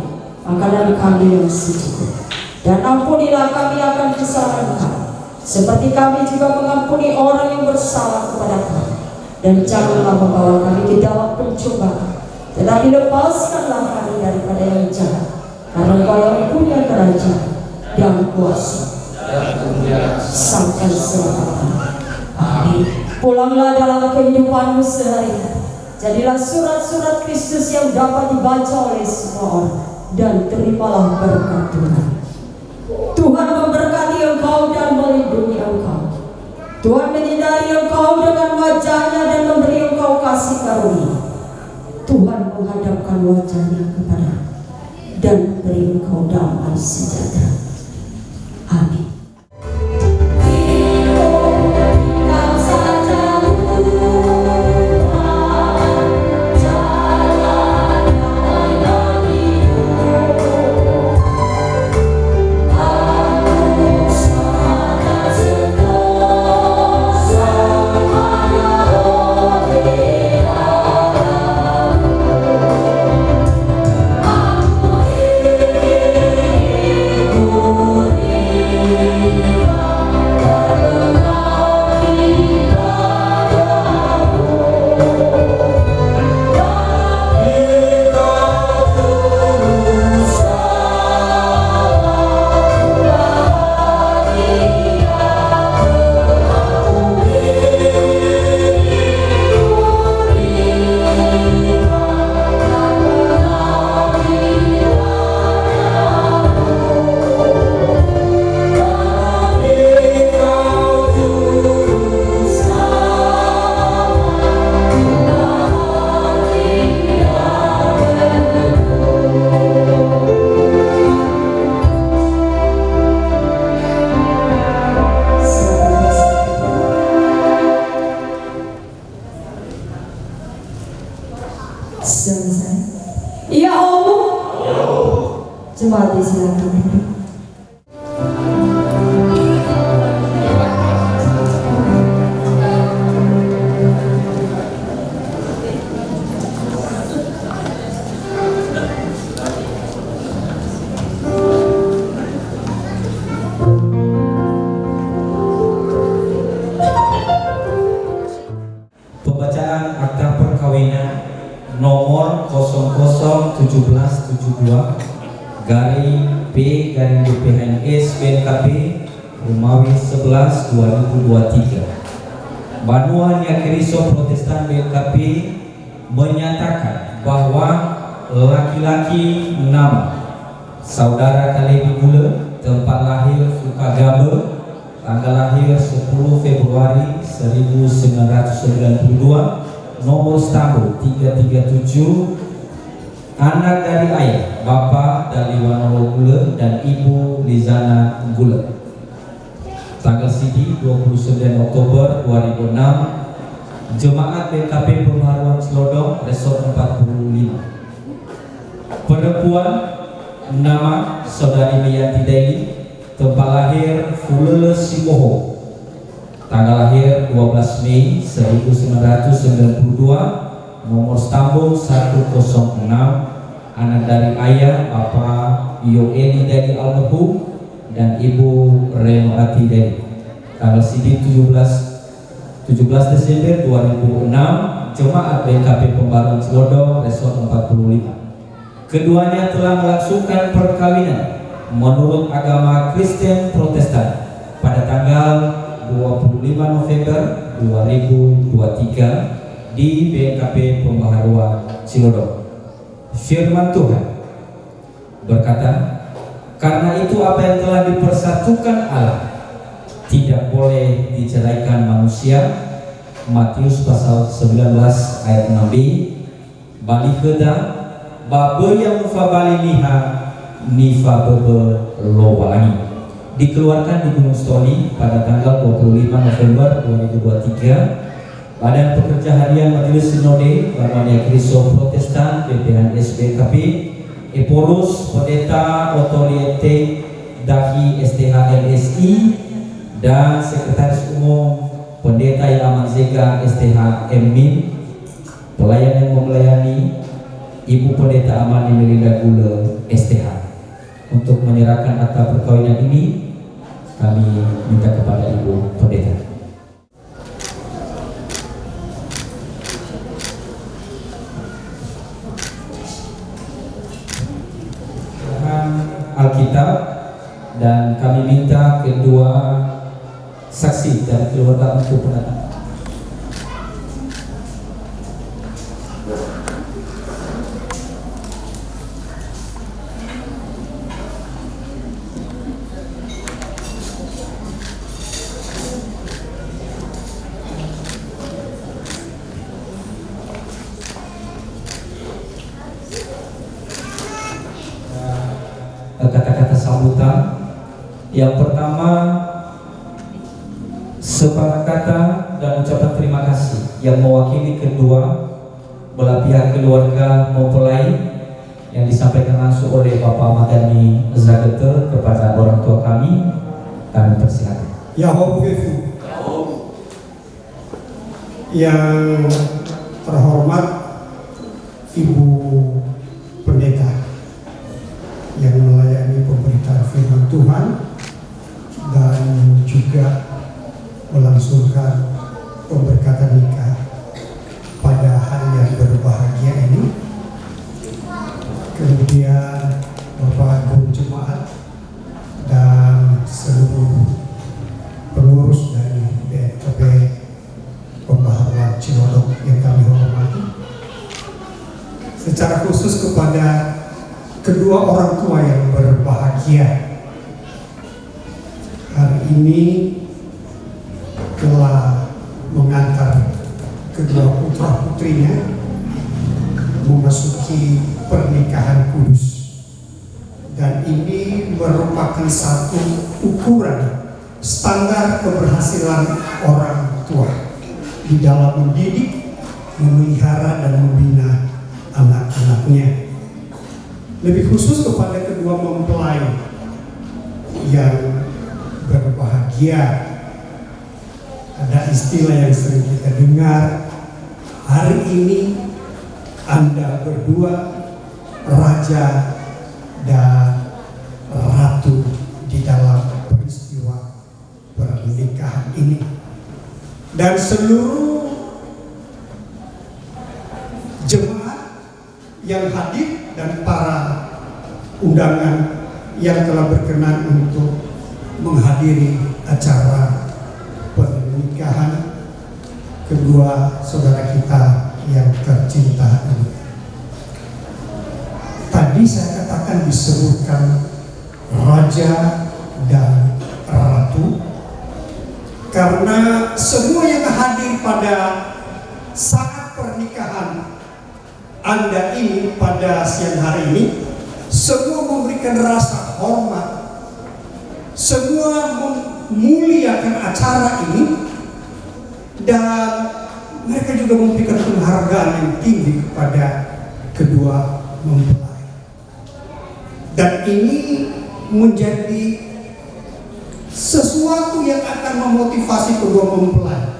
makanan kami yang secukupnya, dan ampunilah kami akan kesalahan kami, seperti kami juga mengampuni orang yang bersalah kepada kami. Dan janganlah membawa kami ke dalam pencobaan, tetapi lepaskanlah kami daripada yang jahat, karena Engkau yang punya kerajaan dan kuasa sampai selama-lamanya. Amin. Pulanglah dalam kehidupanmu sehari-hari. Jadilah surat-surat Kristus yang dapat dibaca oleh semua orang, dan terimalah berkat Tuhan. Tuhan memberkati engkau dan melindungi engkau. Tuhan menyinari engkau dengan wajah-Nya dan memberi engkau kasih karunia. Tuhan menghadapkan wajah-Nya kepadamu dan beri engkau damai sejahtera. Amin. Aku Jemaat silakan duduk. Pembacaan akta perkawinan nomor 001772 garing B garing DPHNS BNKB Romawi 11 2023. Banua Nia Keriso Protestan BNKB menyatakan bahwa laki-laki nama Saudara Kalebi Gula, tempat lahir Sukagabe, tanggal lahir 10 Februari 1992, nomor stambul 337, anak dari ayah Bapak Daliwanoro Gula dan Ibu Lizana Gula. Tanggal CD 29 Oktober 2006, Jemaat BKP Pembaharuan Celodong, Resort 45. Perempuan nama Saudari Miyanti Daily, tempat lahir Fulele Simoho, tanggal lahir 12 Mei 1992, nomor stambul 106, anak dari ayah Bapak Yoeli Daily almarhum dan Ibu Renoati Daily. Tanggal CD 17 Desember 2006, Jemaat BKP Pembaharuan Celodong, Resort 45. Keduanya telah melangsungkan perkawinan menurut agama Kristen Protestan pada tanggal 25 November 2023 di BKP Pembaharuan Cilodong. Firman Tuhan berkata, karena itu apa yang telah dipersatukan Allah tidak boleh diceraikan manusia. Matius pasal 19 ayat 6b. Bali keda babe yang mufabali liha nifa bebe lowalangi, dikeluarkan di Gunung Stoli pada tanggal 25 November 2023. Badan Pekerja Harian Majelis Sinode Banua Keriso Protestan BPHNS BKP Epolus Pendeta Otoriete Dahi STH LSI dan Sekretaris Umum Pendeta Ilaman Zega STH MMIN, pelayan yang melayani Ibu Pendeta Amani Melinda Gula STH. Untuk menyerahkan akta perkawinan ini, kami minta kepada Ibu Pendeta. Alkitab, dan kami minta kedua saksi dan keluarga untuk pendatang. Kata-kata sambutan. Yang pertama, sepatah kata dan ucapan terima kasih yang mewakili kedua belah pihak keluarga mempelai yang disampaikan langsung oleh Bapak Madani Zagete kepada orang tua kami persilakan. Yahoo yang terhormat Ibu Pendeta yang melayani pemberitaan firman Tuhan dan juga melangsungkan pemberkatan nikah pada hari yang berbahagia ini. Kemudian Bapak Guru Jemaat dan seluruh pengurus dari BKP Pembaharuan Cilodong yang kami hormati. Secara khusus kepada kedua orang tua yang berbahagia, hari ini telah mengantar kedua putra putrinya memasuki pernikahan kudus, dan ini merupakan satu ukuran standar keberhasilan orang tua di dalam mendidik, memelihara dan membina anak-anaknya. lebih khusus kepada kedua mempelai yang berbahagia. Ada istilah yang sering kita dengar, hari ini Anda berdua raja dan ratu di dalam peristiwa pernikahan ini. Dan seluruh jemaat yang hadir dan para undangan yang telah berkenan untuk menghadiri acara pernikahan kedua saudara kita yang tercinta ini. Tadi saya katakan disebutkan raja dan ratu karena semua yang hadir pada saat pernikahan Anda ini pada siang hari ini semua memberikan rasa hormat, semua memuliakan acara ini, dan mereka juga memberikan penghargaan yang tinggi kepada kedua mempelai. Dan ini menjadi sesuatu yang akan memotivasi kedua mempelai.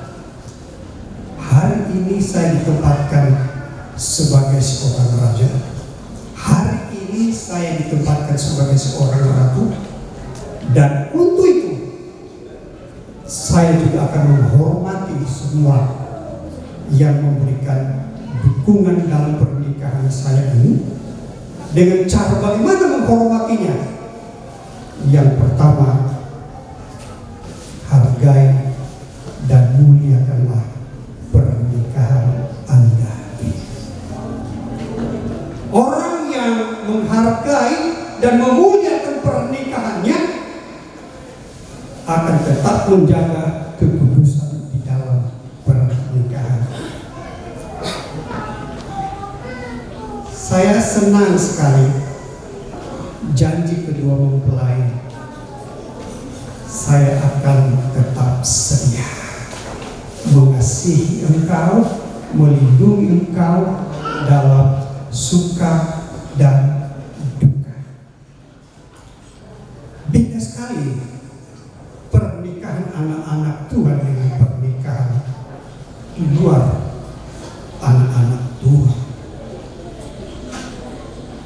Hari ini saya ditempatkan sebagai seorang raja. Hari ini saya ditempatkan sebagai seorang ratu. Dan untuk itu saya juga akan menghormati semua yang memberikan dukungan dalam pernikahan saya ini. Dengan cara bagaimana menghormatinya? Yang pertama, hargai dan muliakanlah pernikahan Anda ini. Orang yang menghargai dan memuliakan pernikahannya akan tetap menjaga kekudusan di dalam pernikahan. Saya senang sekali janji kedua mempelai, saya akan tetap setia mengasihi engkau, melindungi engkau dalam suka dan duka. Beda sekali pernikahan anak-anak Tuhan dengan pernikahan di luar anak-anak Tuhan.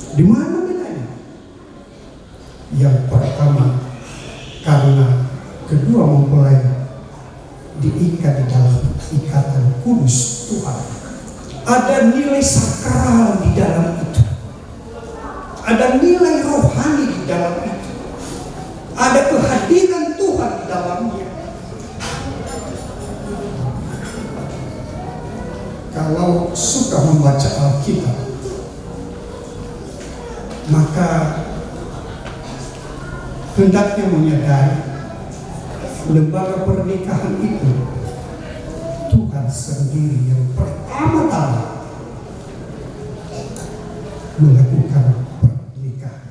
Di mana bedanya? Yang pertama, karena kedua mempelai diikat di dalam ikatan kudus Tuhan. Ada nilai sakral di dalam itu. Ada nilai rohani di dalam itu. Ada kehadiran Tuhan di dalamnya. Kalau suka membaca Alkitab, maka hendaknya menyadari lembaga pernikahan itu Tuhan sendiri yang pertama-tama melakukan pernikahan.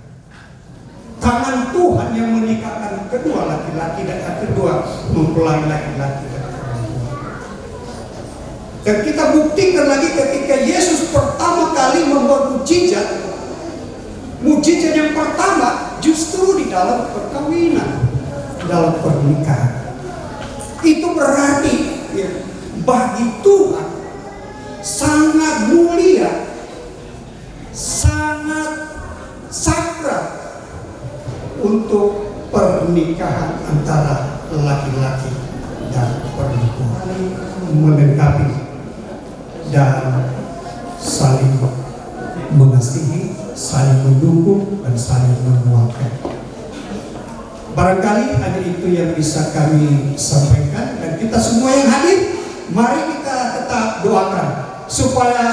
Tangan Tuhan yang menikahkan kedua laki-laki dan kedua mempelai laki-laki dan perempuan. Dan kita buktikan lagi ketika Yesus pertama kali membuat mujizat. Mujizat yang pertama justru di dalam perkawinan, dalam pernikahan. Itu berarti ya, bagi Tuhan sangat mulia, sangat sakral untuk pernikahan antara laki-laki dan perempuan, melengkapi dan saling mengasihi, saling mendukung dan saling menguatkan. Barangkali hanya itu yang bisa kami sampaikan, dan kita semua yang hadir, mari kita tetap doakan supaya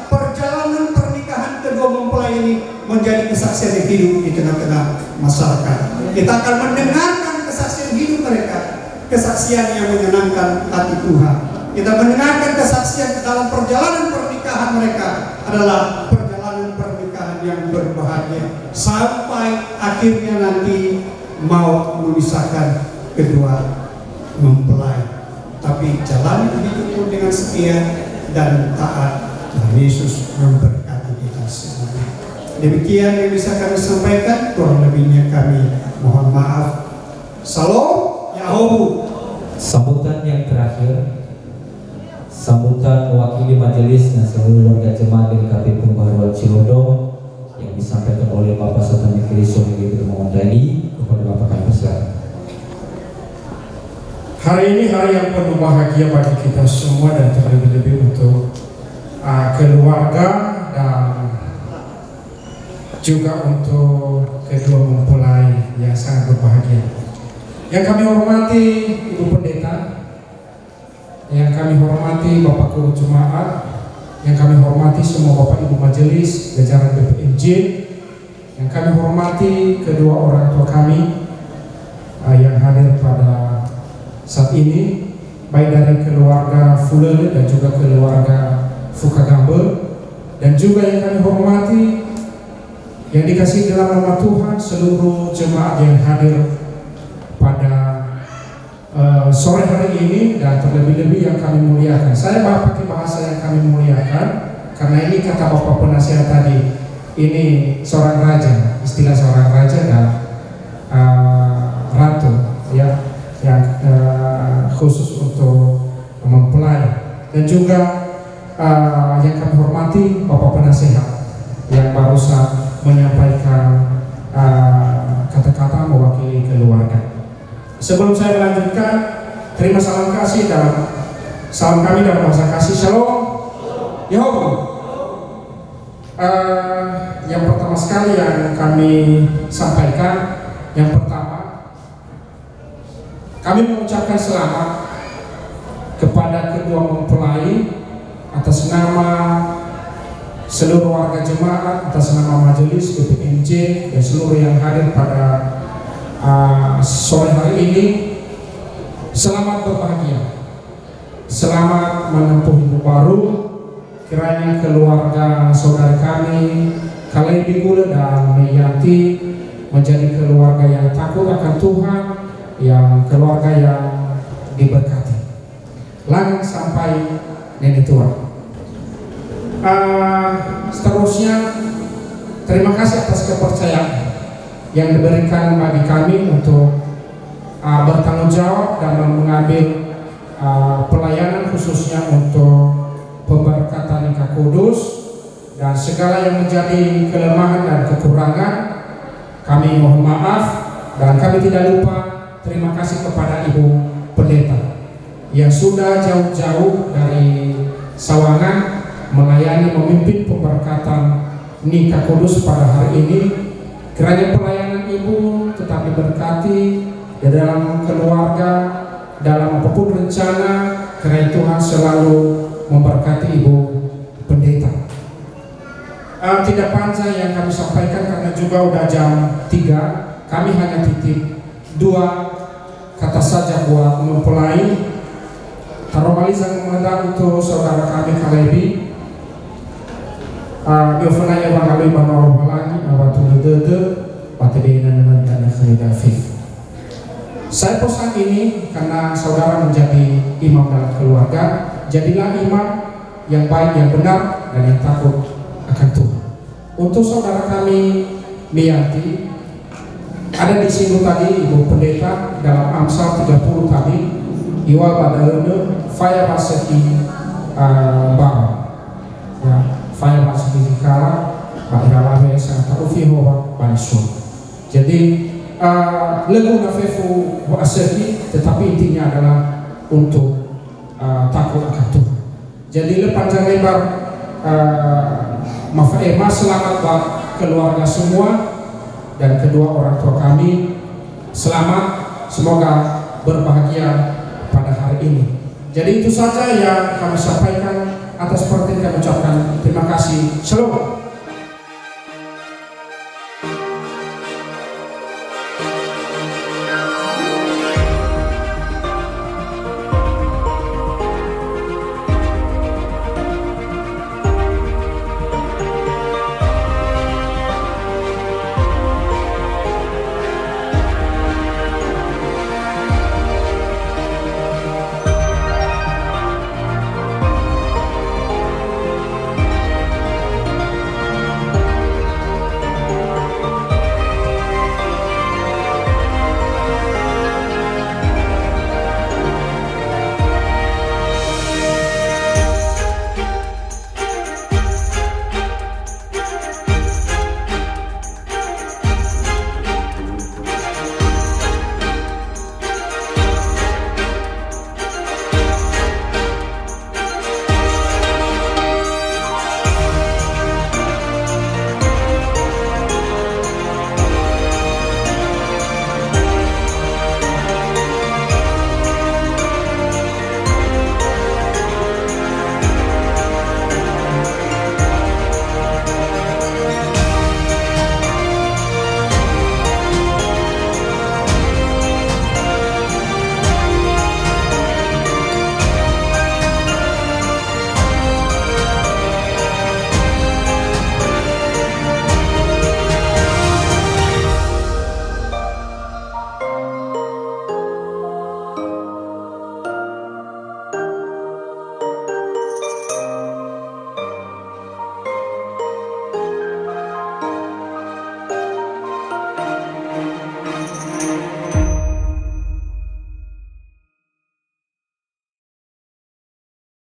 perjalanan pernikahan kedua mempelai ini menjadi kesaksian yang hidup di tengah-tengah masyarakat. Kita akan mendengarkan kesaksian hidup mereka, kesaksian yang menyenangkan hati Tuhan. Kita mendengarkan kesaksian dalam perjalanan pernikahan mereka adalah perjalanan pernikahan yang berbahagia sampai akhirnya nanti mau memisahkan kedua mempelai. Tapi jalan hidup dengan setia dan taat. Tuhan Yesus memberkati kita semuanya. Demikian yang bisa kami sampaikan, kurang lebihnya kami mohon maaf. Salam Yahobu. Sambutan yang terakhir, sambutan mewakili majelis dan seluruh warga jemaat GKP Pembaharuan Cilodong yang disampaikan oleh Bapak Sultan Kristo Hedi Mamandani kepada Bapak Kapolres. Hari ini hari yang penuh bahagia bagi kita semua dan terlebih-lebih untuk keluarga dan juga untuk kedua mempelai yang sangat berbahagia. Yang kami hormati Ibu Pendeta, yang kami hormati Bapak Guru Jemaat, yang kami hormati semua Bapak Ibu Majelis, jajaran BPMJ, yang kami hormati kedua orang tua kami yang hadir pada saat ini, baik dari keluarga Fulele dan juga keluarga Fukagambe, dan juga yang kami hormati yang dikasihi dalam nama Tuhan seluruh jemaat yang hadir pada sore hari ini dan terlebih-lebih yang kami muliakan. Saya pakai bahasa yang kami muliakan karena ini kata Bapak Penasihat tadi, ini seorang raja, istilah seorang raja dan ratu ya, yang khusus untuk mempelai, dan juga yang kami hormati Bapak Penasihat yang barusan menyampaikan kata-kata mewakili keluarga. Sebelum saya melanjutkan, terima salam kasih dalam salam kami dalam bahasa kasih. Shalom Yehova. Yang pertama sekali yang kami sampaikan, yang pertama kami mengucapkan selamat kepada kedua mempelai atas nama seluruh warga jemaat, atas nama majelis BPMJ dan seluruh yang hadir pada sore hari ini. Selamat berbahagia, selamat menempuh hidup baru. Kiranya keluarga saudara kami Kalebi Gula dan Meyanti menjadi keluarga yang takut akan Tuhan, yang keluarga yang diberkati lanjut sampai nenek tua. Seterusnya, terima kasih atas kepercayaan yang diberikan bagi kami untuk bertanggung jawab dan mengambil pelayanan khususnya untuk pemberkatan nikah kudus dan segala yang menjadi kelemahan dan kekurangan kami mohon maaf, dan kami tidak lupa terima kasih kepada Ibu Pendeta yang sudah jauh-jauh dari Sawangan melayani memimpin pemberkatan nikah kudus pada hari ini. Kiranya pelayanan Ibu tetap diberkati di dalam keluarga, dalam apapun rencana. Kiranya Tuhan selalu memberkati Ibu Pendeta. Tidak panjang yang kami sampaikan karena juga udah jam 3. Kami hanya titip 2 kata saja buat mempelai. Tarobalizan mengendang untuk saudara kami Kalebi. Gavana yang mengalami manual lagi, waktu dede, patedena dengan dana khidafif. Saya pesan ini karena saudara menjadi imam dalam keluarga. Jadilah imam yang baik, yang benar, dan yang takut akan Tuhan. Untuk saudara kami Miyanti, ada disinggung tadi Ibu Pendeta dalam Amsal 30 tadi, Iwal badalene faya baseti bawah. Ya. Faya masih dikala bahiralawe sangat ufiho bansun. Jadi lagu nafefu aseri, tetapi intinya adalah untuk takut akan Tuhan. Jadi panjang lebar selamat buat keluarga semua dan kedua orang tua kami. Selamat, semoga berbahagia pada hari ini. Jadi itu saja yang kami sampaikan. Atas perhatian kami ucapkan terima kasih. Shalom.